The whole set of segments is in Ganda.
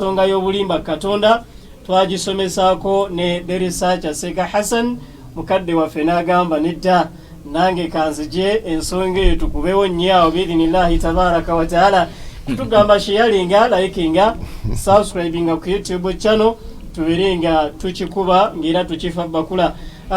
Songa y'obulimba Katonda twagisomesaako ne the researcher Seka Hassan mukadde waffe n'agamba nedda nange kanzije ensonga eyo tukubewo nnyo biidhinillahi tabaraka wa taala kutugamba sharinga likinga subscribinga ku YouTube channel tubirenga tukikuba ngira tukifa bakula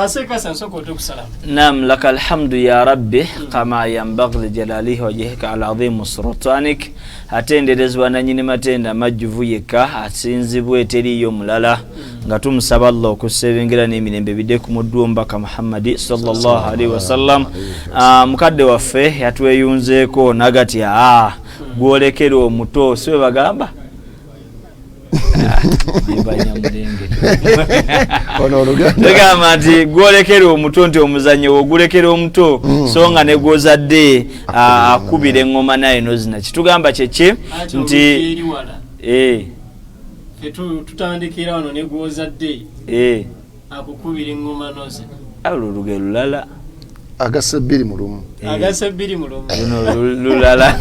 Seka sansoko tukusalamu. Naam, lakal hamdu ya rabbi kama yanbaghi li jalalihi wajhika al azim sultanik. Atenderezwa na nyini matenda majjuvu yeka asinzibwe eteriyo mulala nga tumusaba Allah okusebengera n'emirembe bidde ku muddu mbaka Muhammad sallallahu alaihi wasallam. Mukadde waffe yatweyunzeeko nagati gwolekera omuto siwe bagamba Tegama nti gwolekera omuto nti omuzannyo ogulekera omuto so nga ne gwozadde akubira engoma naye nozina kitugamba kyeki nti tutandikira wano ne gwozadde akukubira engoma nozina aluluge lulala agasebbiri mulumu lulala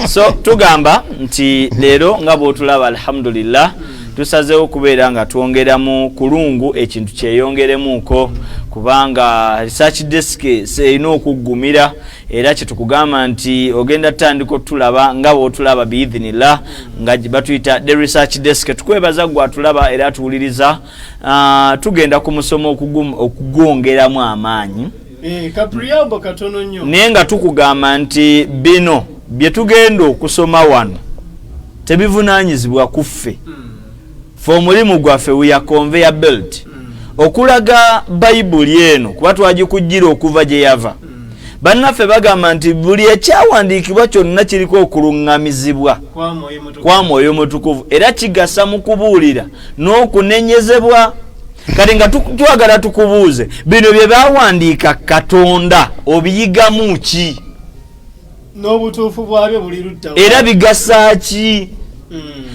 so tugamba nti leero nga bw'otulaba alhamdulillah tusazeewo okubeera nga twongeramu kulungu ekintu kyeyongeremuuko kubanga research desk erina okuggumira era kyetukugamba nti ogenda tutandika otulaba nga bw'otulaba biidhinillah nga batuyita the research desk tukwebaza gwe atulaba era atuwuliriza tugenda ku musomo okugwongeramu amaanyi kapriyambo katono nnyo naye nga tukugamba nti bino bye tugenda okusoma wano tebivunaanyizibwa kuffe fe omulimu gwaffe we are conveyor belt okulaga bayibuli eno kuba twagikujjira okuva gye yava bannaffe bagamba nti buli ekyawandiikibwa kyonna kiriko okuluŋŋamizibwa kwa Mwoyo Mutukuvu era kigasa mu kubuulira n'okunenyezebwa. Kati nga twagala tukubuuze bino bye bawandiika Katonda obiyigamu ki n'obutuufu bwabyo buli ludda era bigasa ki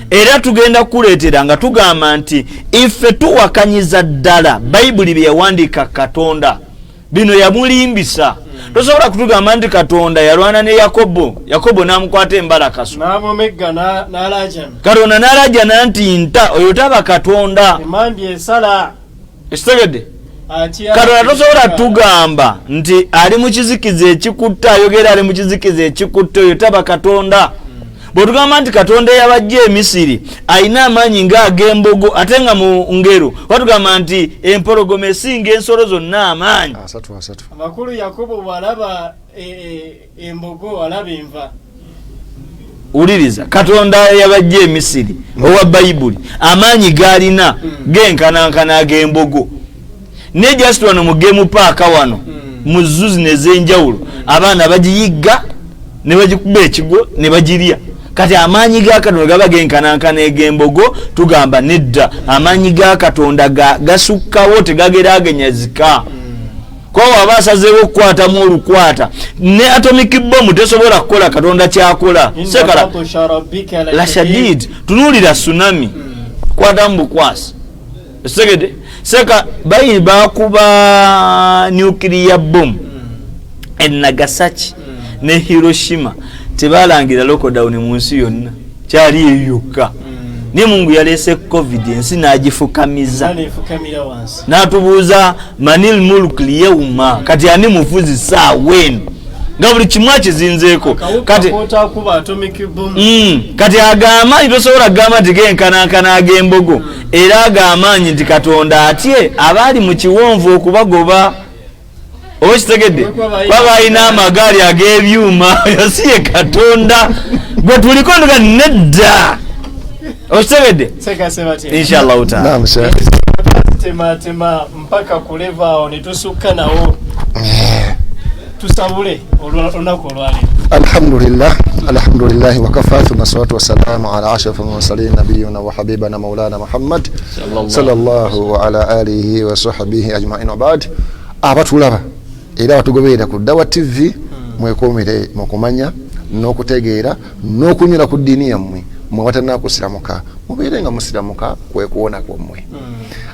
era tugenda kuleetera nga tugamba nti ife tuwakanyiza ddala bayibuli bye yawandiika Katonda bino yamulimbisa tosobola kutugamba nti Katonda yalwana ne Yakobo n'amukwata embalakaso n'amumegga n'alajana Katonda n'alajana nti nta oyo taba Katonda emandi esala esitegedde Katonda tosobola tugamba nti ali mu kizikiza ekikutta ayogera ali mu kizikiza ekikutta oyo taba Katonda bwetugamba nti Katonda yabajja e Misiri alina amaanyi ng'ag'embogo ate nga mu ngero watugamba nti empologoma esinga ensolo zonna amaanyi amakulu Yakobo bw'alaba embogo alaba enva uliriza Katonda yabajja e Misiri owa bayibuli amaanyi g'alina genkanankana ag'embogo ne just wano mu game park wano mu zuzi n'ez'enjawulo abaana bagiyigga ne bagikuba ekigo ne bagirya kati amaanyi ga Katonda gaba genkanankana eg'embogo tugamba nedda amaanyi ga Katonda gasukkawo tegageraganyazika kwa waba asazeewo okukwatamu olukwata ne atomic bomb tesobola kukola Katonda kyakola sekala la shadid tunuulira tsunami kwatamu bukwasi segede seka bayi bakuba nuclear bomb en Nagasaki ne Hiroshima tebalangira lockdown mu nsi yonna kyali eyokka ne Mungu yalese covid ensi n'agifukamiza n'atubuuza manil mulk liyawma kati ani mufuzi saawen nga buli kimu akizinzeeko kati agamba tosobola kugamba nti genkanankana ag'embogo era ag'amaanyi nti Katonda atye abaali mu kiwonvu okubagoba okitegedde baba alina amagaali ag'ebyuma yasiye Katonda gwe tuliko nga nedda okitegedde inshallah taala tema mpaka kuleva ne tusukka nawo tusabule olunaku olwaleero alhamdulillah wa kafa thumma salatu wassalamu ala ashrafil mursalin nabiyina wa habibana maulana Muhammad sallallahu ala alihi wa sahbihi ajma'in wa ba'd abatulaba era batugoberera ku Dawa TV mwekomere mukumanya n'okutegeera n'okunyura ku ddiini yammwe mwe watana kusiramuka mubeere nga musiramuka kwe kuwona kwammwe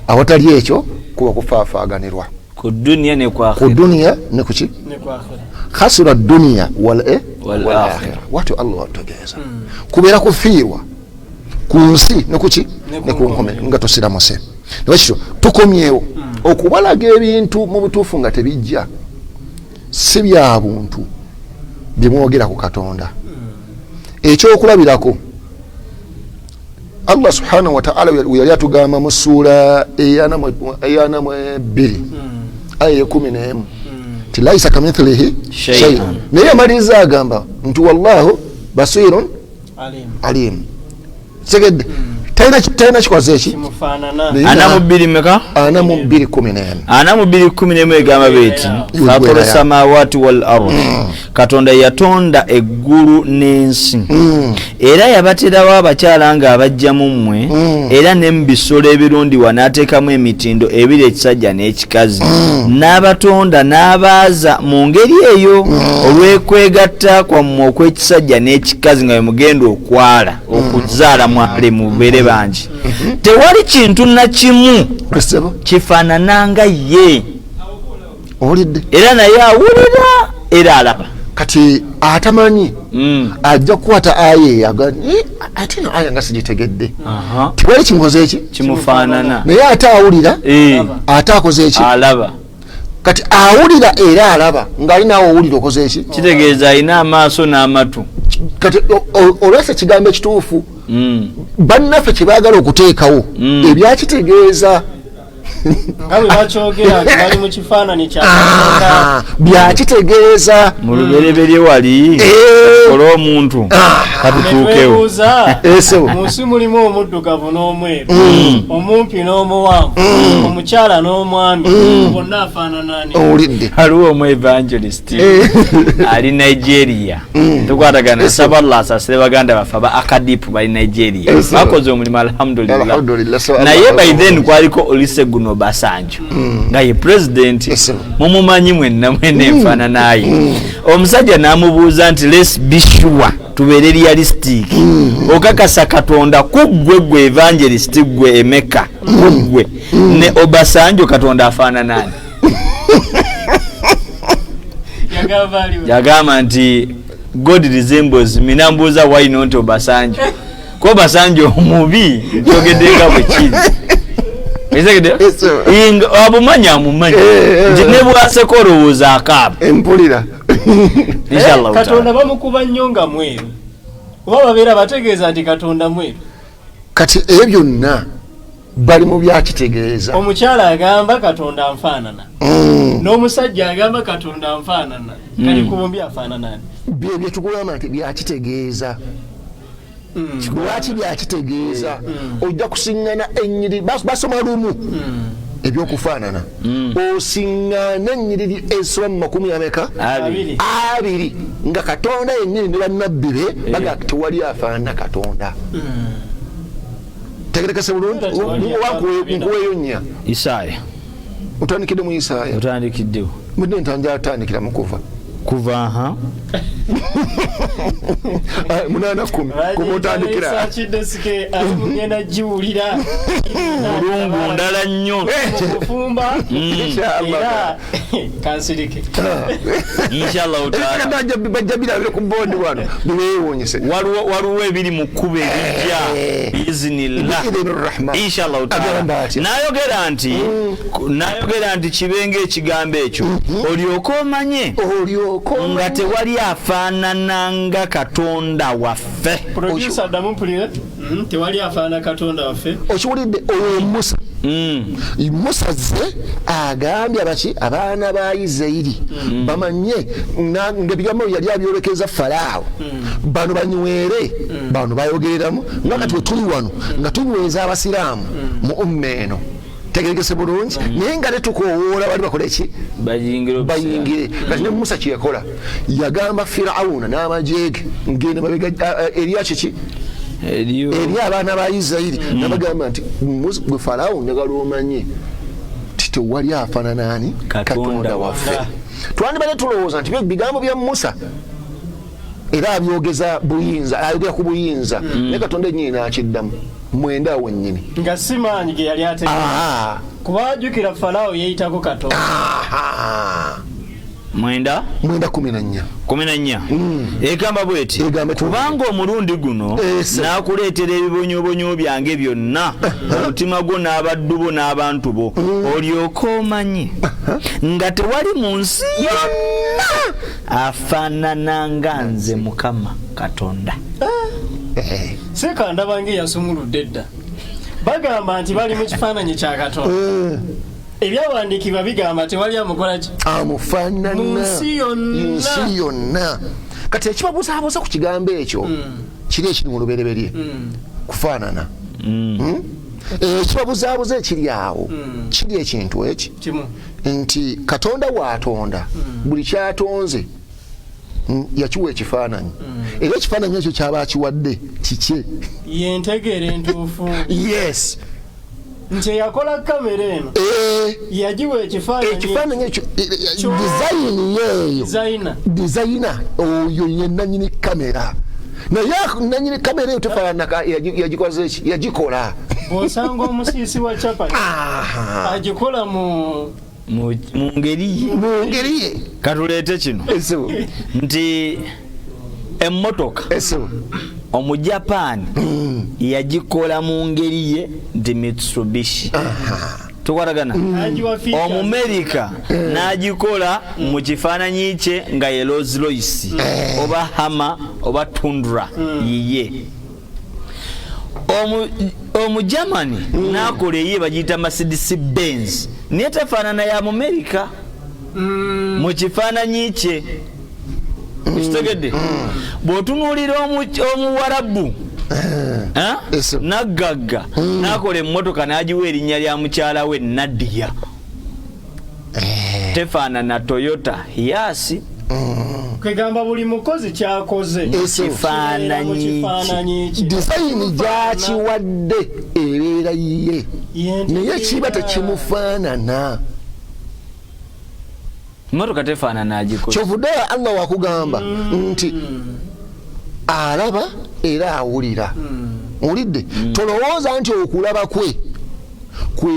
awatali ekyo kuba kufaafaganirwa ku dunia ne kwa akhira ku dunia ne ku ki ne kwa akhira khasura dunia wal akhira watu Allah watogeza kubeera kufiirwa ku nsi ne ku nkomero nga tosiramuse. Nekyo tukomyewo okubalaga ebintu mu butuufu nga tebijja si bya buntu bimwogera ku Katonda. Ekyokulabirako Allah subhanahu wa ta'ala yali atugamba mu ssuula eyana 2 aya 11 ti laisa kamithlihi shay'un, naye amaliza agamba nti wallahu basirun alim. Segedde tayina kikoze eki ana mu 2 meka ana mu 2:11 ana mu 2:11 egamba beti fatara samawati wal ard, Katonda yatonda eggulu n'ensi era yabaterawo abakyala nga abajjamu mmwe era n'embisolo ebirundiwa n'ateekamu emitindo ebiri ekisajja n'ekikazi n'abatonda n'abaaza mu ngeri eyo olw'ekwegatta kwammwe okw'ekisajja n'ekikazi nga mugenda okwala okuzaala mwale mubeere bangi. Tewali kintu na kimu kifaanananga ye, era naye awulira era alaba. Kati atamanyi ajja kukwata aya ate no aya nga sigitegedde. Tewali kinkoze eki kimufaanana, naye ate awulira ate akoze eki alaba. Kati awulira era alaba ng'alinawo owulira okoze eki kitegeeza alina amaaso n'amatu. Kati olwasa ekigambo ekituufu bannaffe kye baagala okuteekawo ebyakitegeeza nga bwe bakyogera bali mu kifaananyi kya Katonda byakitegeeza mu lubereberye wali ola omuntu katutuukewo. Mu nsi mulimu omuddugavu n'omweru, omumpi n'omuwanvu, omukyala n'omwami, bonna afaananani. Owulidde aliwo omu evangelist ali Nigeria, tukwatagana saballa asasire baganda baffe aba akadipu bali Nigeria, bakoze omulimu alhamdulillah. Naye by then kwaliko Olusegun Obasanjo nga ye president, mumumanyi mwenna enfaana naye. Omusajja n'amubuuza nti let's be sure, tubeere realistic, okakasa Katonda kuggwe gwe evangelist gwe Emeka kuggwe ne Obasanjo Katonda afaana nani? Yagamba nti God resembles me. Nambuuza why not Obasanjo? Ko Obasanjo omubi kyogeddenga bwe kiri. Abumanya amumanyi nti ne bwaseko olowooza akaaba empulira. Inshallah Katonda bamukuba nnyo nga mweru, oba babeera bategeeza nti Katonda mweru. Kati ebyo byonna bali mu byakitegeeza. Omukyala agamba Katonda anfaanana, n'omusajja agamba Katonda anfaanana, kali ku bombi afaananani. Bye tugamba nti byakitegeeza. Lwaki byakitegeeza? Ojja kusiŋŋana ennyiriri basoma lumu ebyokufaanana, osiŋŋana ennyiriri esoba mu 2 nga Katonda yennyini ne bannabbi be baga tewali afaanana Katonda. Tegerekese bulungi nkuweeyo nnya Isaaya. Otandikidde mu Isaaya? Otandikiddewo. Mudde ntanja atandikira mu kuva munana 10 kumutandikira mugenda jiwulira mulungu ndala nnyo kufumba era kansirike inshallah utaala bajja birabire ku bondi wano biwewonyese waliwo ebiri mu kkube ebijja biiznillah inshallah utaala. Nayogera nti kibenga ekigambo ekyo olyoke omanye nga tewali afaanana nga Katonda waffe. Producer Adamu Mpulire, tewali afaanana Katonda waffe. Okiwulidde oyo Musa. Musa ze agambye abaana ba Isirayiri bamanye ng'ebigambo yali abyolekeza Falaawo bano banywere bano bayogereramu nga kati tuli wano nga tunyweza abasiraamu mu umma eno. Tegerekese bulungi naye nga tetukowoola bali bakola eki bayingire. Kati ne Musa kye yakola yagamba Firawuna n'amajeege ngende babega eriya kiki eri abaana ba Isirayiri nabagamba nti gwe Falaawo njagala omanye ti tewali afaanana ani Katonda waffe. Twandibadde tulowooza nti bigambo bya Musa era abyogeza buyinza, ayogera ku buyinza naye Katonda ennyini n'akiddamu mwenda wennyini nga simanyi ge yali ategeka kuba ajjukira Falaawo yeeyitako Katonda mwenda 14 egamba bweti kubanga omulundi guno nakuleetera ebibonyobonyo byange byonna omutima gwo n'abaddu bo n'abantu bo olyoka omanyi nga tewali mu nsi yonna afaanana nga nze Mukama Katonda. Seka ndabange yasumuludde dda bagamba nti bali mu kifaananyi kya Katonda. Ebyawandiikibwa bigamba tewali amukola ki amufaanana mu nsi yonna. Kati ekibabuzaabuza ku kigambo ekyo kiri ekiri mu lubereberye kufaanana. Ekibabuzaabuza ekiri awo kiri ekintu eki nti Katonda waatonda buli kyatonze yakiwa ekifaananyi era ekifaananyi ekyo kyaba akiwadde kiki yentegere entuufu. Yes, nti yakola kamera eno yagiwa ekifaananyi ekyo design yeeyo designer oyo ye nannyini kamera naye nannyini kamera eyo tefaanana yagikoze eki yagikola. Bw'osanga omusiisi wa capati agikola mu ngeri ye. Katuleete kino nti emmotoka omujapani yagikola mu ngeri ye nti Mitsubishi. Tukwatagana Omumerika n'agikola mu kifaananyi kye nga ye Rolls Royce oba Hummer oba Tundra yiye. Omujamani n'akola ye bagiyita Mercedes Benz naye tefaanana ya Mumerika mu kifaananyi kye. Kitegedde bw'otunuulira Omuwarabu Nagagga n'akola emmotoka n'agiwa erinnya lya mukyala we Nadia tefaanana Toyota Hiace. Kwegamba buli mukozi kyakoze ekifaananyi design gyakiwadde ebeera yiye naye kiba tekimufaanana. Mmotoka tefaanana agikola. Kyovudde Allah wakugamba nti alaba era awulira. Olidde tolowooza nti okulaba kwe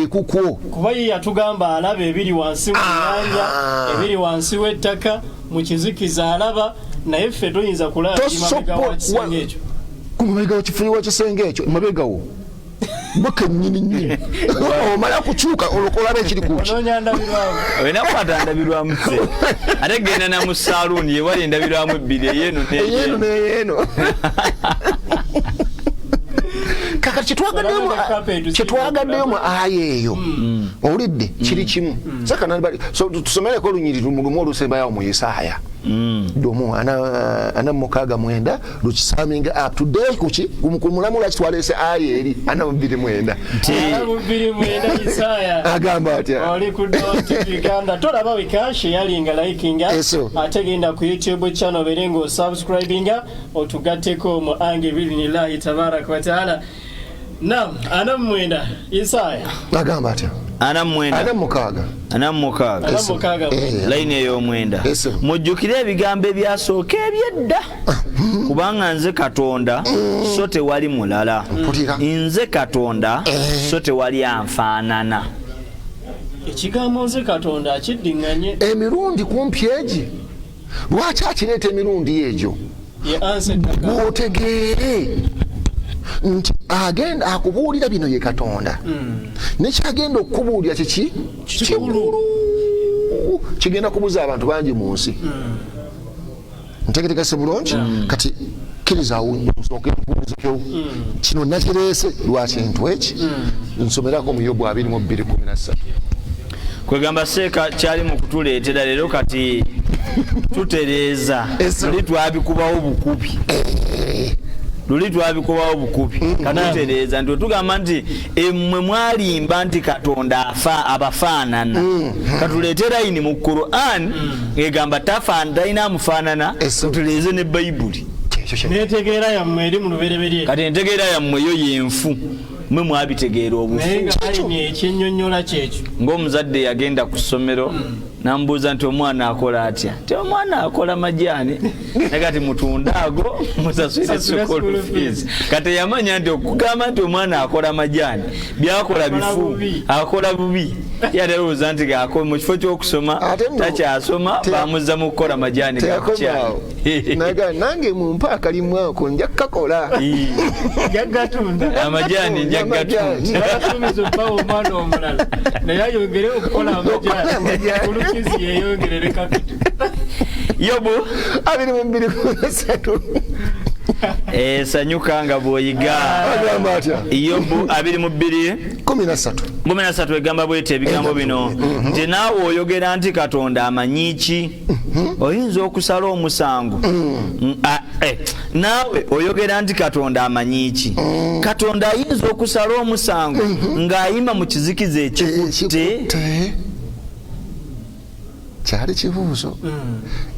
kukwo kuba ye yatugamba alaba ebiri wansi w'ennyanja ebiri wansi w'ettaka mu kizikiza alaba naye ffe toyinza kulaba mabega wa kisenge ekyo kumabega wa kisenge ekyo mabegawo baka nnyini omala kukyuka olokolaba ekiri kuki oinakwata ndabirwamu se ate genda na mu saluuni yewali endabirwamu ebbiri eyeno neyeeno kaka kyetwagaddeyo mu aya eyo owulidde kiri kimu tusomereko olunyiriri lumu olusembayo mu Isaaya domu ana mukaaga mwenda lukisaminga up to date kuki kumulamula kitwalese aya eri ana 29 Isaaya agamba atya oli ku Uganda tolaba wikashi yalinga likinga ate genda ku YouTube channel berengo subscribinga otugatteko mu ange bilinillahi tabaraka wa taala. Naam, ana mwenda Isaaya agamba atya ana mukaaga line ey'omwenda mujjukire ebigambo ebyasooka ebyedda kubanga nze Katonda so tewali mulala nze Katonda so tewali anfaanana. Ekigambo nze Katonda akiddiŋŋanye emirundi kumpi egi lwaki akireeta emirundi egyo bw'otegeere nti agenda akubuulira bino ye Katonda nekyagenda okukubuulira kiki kigulu kigenda kubuza abantu bangi mu nsi ntegetegese bulungi kati kkiriza nsookebuuzekewo kino nakireese lwakintu eki nsomerako mu Yobu 22:13 kwegamba seeka kyali mu kutuleetera leero kati tutereeza luli twabikubawo bukubi katutereeza nti otugamba nti emmwe mwalimba nti Katonda abafaanana katuleetera ini mu Quran egamba talina amufaanana tutereeze ne Bayibuli netegeera yammwe eri mu lubereberye kati entegeera yammwe yo yenfu mwe mwabitegeera obufu ekyennyonnyola kyekyo ng'omuzadde yagenda ku ssomero nambuuza nti omwana akola atya ti omwana akola majaani nakati mutundaago musasule school fees kati yamanya nti okugamba nti omwana akola majaani byakola bifu akola bubi yalowooza nti mu kifo ky'okusoma takyasoma bamuzza mu kukola majaani nange mumpa akalimu ako nja kukakola amajaani nja kugatunda omwana omulala naye ayongere okukola amajaani Yobu 22:3 sanyuka nga bw'oyiga Yobu 22:13 egamba bwete ebigambo bino nti naawe oyogera nti Katonda amanyi ki oyinza okusala omusango naawe oyogera nti Katonda amanyi ki Katonda ayinza okusala omusango ng'ayima mu kizikiza ekikutte kyali kibuuzo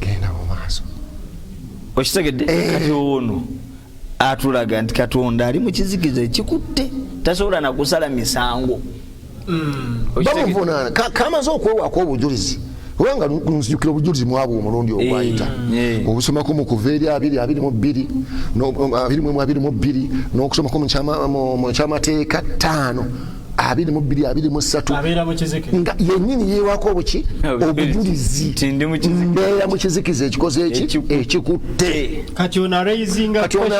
genda mu maaso okitegedde kati ono atulaga nti Katonda ali mu kizikiza ekikutte tasobola na kusala misango bamuvunaana kamaze okwewako obujulizi kubanga nzijukira obujulizi mwabo omulundi ogwayita obusomako mu kuva eri 22 n'okusomako mu kyamateeka 5 22-23 nga yennyini yeewako obuki obujulizi mbeera mu kizikiza ekikoze ekikutte kati ono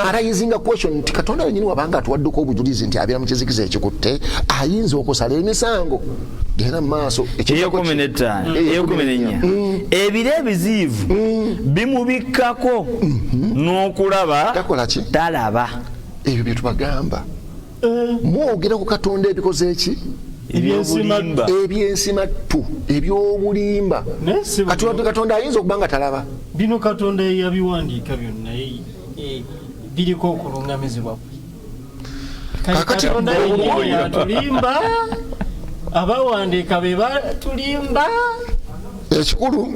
arayizinga question nti Katonda yennyini wabanga atuwaddeko obujulizi nti abeera mu kizikiza ekikutte ayinza okusala emisango genda mu maaso ebiro ebiziivu bimubikkako n'okulaba talaba ebyo bye tubagamba mwogera ku Katonda ebikoze eki ebyensimatu ebyobulimba Katonda ayinza okubanga talaba bino Katonda yabiwandiika byonna biriko okulungamizibwa Katonda yatulimba abawandiika be batulimba ekikulu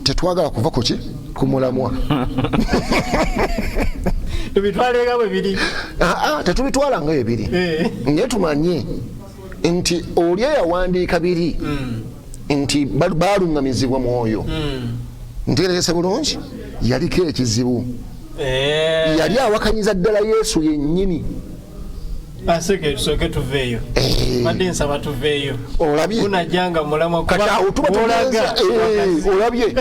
tetwagala kuva ku ki kumulamwa tubitwalenga bwe biri tetubitwala nga biri naye tumanye nti oli eyawandiika biri nti balungamizibwa mwoyo ntegeregese bulungi yaliko ekizibu yali awakanyiza ddala Yesu yennyini aseke tusooke tuveeyo badde nsaba tuveeyo olabye unajanga mulamwa kuba olabye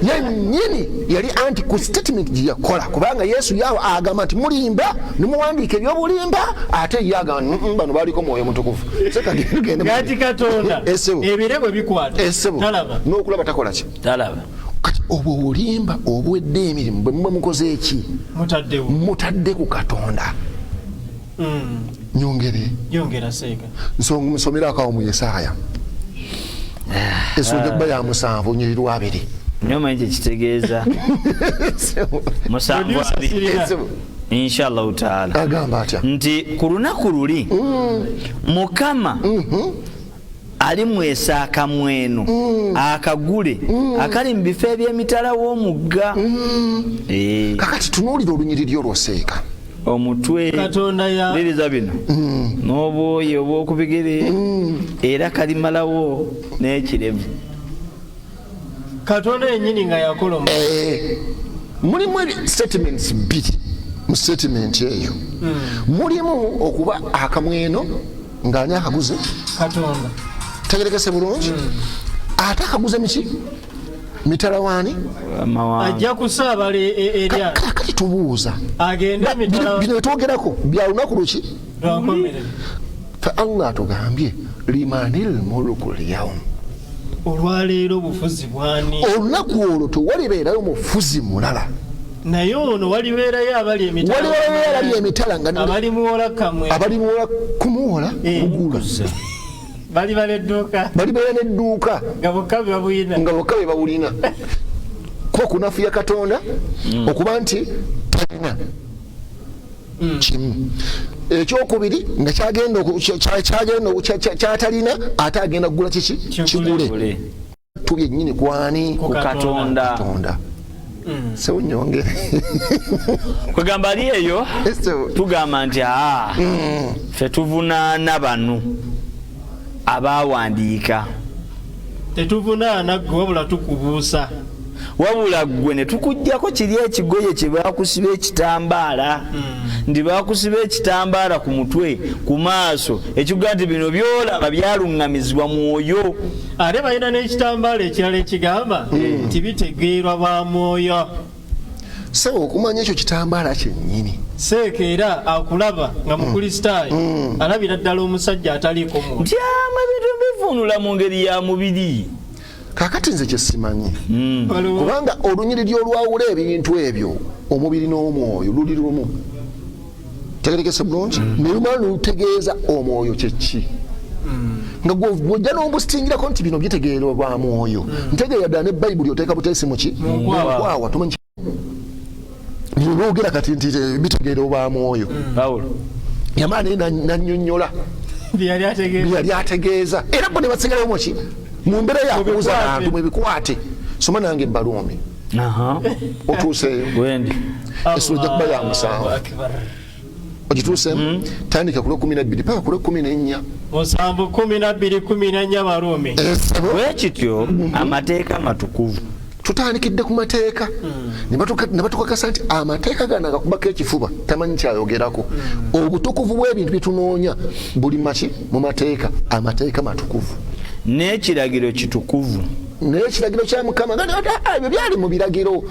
yennyini yali anti ku statement gye yakola kubanga Yesu yawo agamba nti mulimba nimuwandiika ebyobulimba ate ye agamba bano baliko mwoyo mutukuvu gati Katonda ebire bwe bikwata talaba n'okulaba takola ki talaba kati obwo obulimba obwedde emirimu bwe mube mukoze eki mutadde ku Katonda nyongera seeka nsomera akawo mu Yesaya esonja kuba ya 7 nyirirwa 2 nyomanyi kyekitegeeza 7 inshallah taala agamba atya nti ku lunaku luli Mukama ali mwesa akamweno akagule akali mu bifo eby'emitala w'omugga kakati tunuulira olunyiriri olwoseeka omutwe liriza bino n'obwoyi obw'okubigere era kalimalawo n'ekiremu Katonda yennyini nga yakola mulimu statements 2 mu statement eyo mulimu okuba akamweno ng'ani akaguze Katonda tegerekese bulungi ate akaguze miki mitala wani ajja kusaabala erya kati tubuuza agenda mitala bino twogerako bya lunaku luki fa Allah tugambye limanil mulku liyawm olwaleero obufuzi bwani olunaku olwo tewalibeerayo mufuzi mulala naye ono walibeerayo abali emitala nga abalimuwola kamwe abalimuwola kumuwola kugula bali baledduuka nga bokka be babulina kuba kunafuya Katonda okuba nti talina kimu ekyokubiri nga kyatalina ate agenda kugula kiki kigule tubyennyini kwani ku Katonda sewunyongere kwegamba ali eyo tugamba nti fe tuvunaana bano abawandiika tetuvunaana gwe wabula tukubuusa. wabula gwe ne tukuggyako kiri ekigoye kye baakusiba ekitambaala ndi baakusiba ekitambaala ku mutwe ku maaso ekigamba nti bino byolaba byaluŋŋamizibwa mwoyo. Ate balina n'ekitambaala ekirala ekigamba nti bitegeerwa ba mwoyo. So okumanya ekyo kitambaala kyennyini Seeka era akulaba nga mukristaayo alabira ddala omusajja ataliiko mwoyo. ntyama bintu bivunula mu ngeri ya mubiri. kakati nze kyesimanyi kubanga olunyiriri olwawula ebintu ebyo omubiri n'omwoyo luli lumu tegerekese bulungi nerumala nolutegeeza omwoyo kyeki nga gwojja n'obusitingirako nti bino bitegeerwa bwa mwoyo ntegeera ddala ne bayibuli oteeka buteesi muki mukwawa tumanyi bino boogera kati nti bitegeerwa bwa mwoyo yamala naye nannyonnyola byeyali ategeeza era bo ne basigalawo muki mu mbeera yakubuuza abantu mwebikwate soma nange ebbaluumi otuuseeyo essula ejja kuba ya musanvu ogituuseemu tandika ku lw'ekumi paka ku lw'ekumi musanvu 12 14 Baruumi. bwe kityo amateeka matukuvu tutandikidde ku mateeka ne batukakasa nti amateeka gano agakubako ekifuba tamanyi kyayogerako obutukuvu bw'ebintu byetunoonya buli maki mu mateeka amateeka matukuvu n'ekiragiro kitukuvu n'ekiragiro kya Mukama ebyo byali mu biragiro